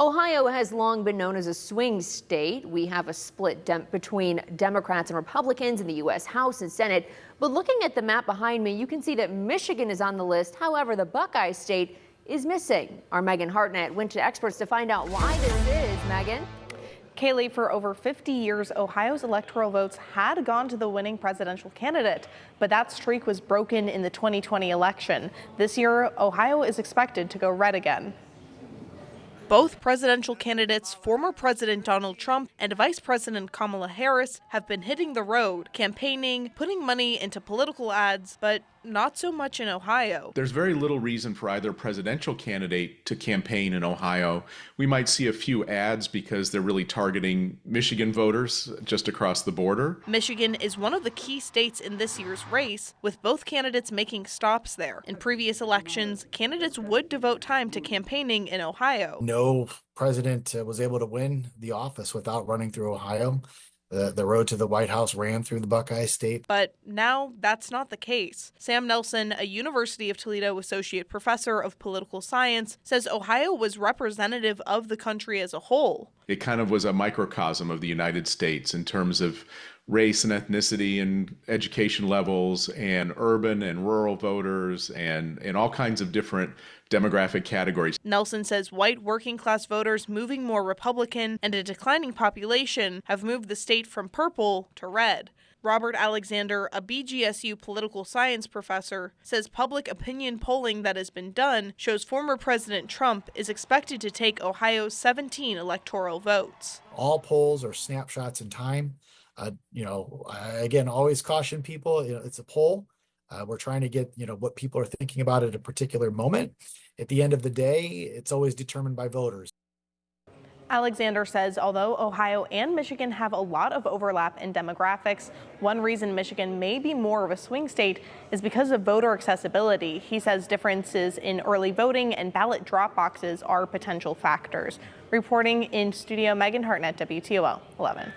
Ohio has long been known as a swing state. We have a split between Democrats and Republicans in the U.S. House and Senate. But looking at the map behind me, you can see that Michigan is on the list. However, the Buckeye State is missing. Our Megan Hartnett went to experts to find out why this is. Megan? Kaylee, for over 50 years, Ohio's electoral votes had gone to the winning presidential candidate, but that streak was broken in the 2020 election. This year, Ohio is expected to go red again. Both presidential candidates, former President Donald Trump and Vice President Kamala Harris, have been hitting the road, campaigning, putting money into political ads, but not so much in Ohio. There's very little reason for either presidential candidate to campaign in Ohio. We might see a few ads because they're really targeting Michigan voters just across the border. Michigan is one of the key states in this year's race, with both candidates making stops there. In previous elections, candidates would devote time to campaigning in Ohio. No president was able to win the office without running through Ohio. The road to the White House ran through the Buckeye State. But now that's not the case. Sam Nelson, a University of Toledo associate professor of political science, says Ohio was representative of the country as a whole. It kind of was a microcosm of the United States in terms of race and ethnicity and education levels and urban and rural voters and all kinds of different demographic categories. Nelson says white working class voters moving more Republican and a declining population have moved the state from purple to red. Robert Alexander, a BGSU political science professor, says public opinion polling that has been done shows former President Trump is expected to take Ohio's 17 electoral votes. All polls are snapshots in time. Again, always caution people, it's a poll. We're trying to get, what people are thinking about at a particular moment. At the end of the day, it's always determined by voters. Alexander says although Ohio and Michigan have a lot of overlap in demographics, one reason Michigan may be more of a swing state is because of voter accessibility. He says differences in early voting and ballot drop boxes are potential factors. Reporting in studio, Megan Hartnett, WTOL 11.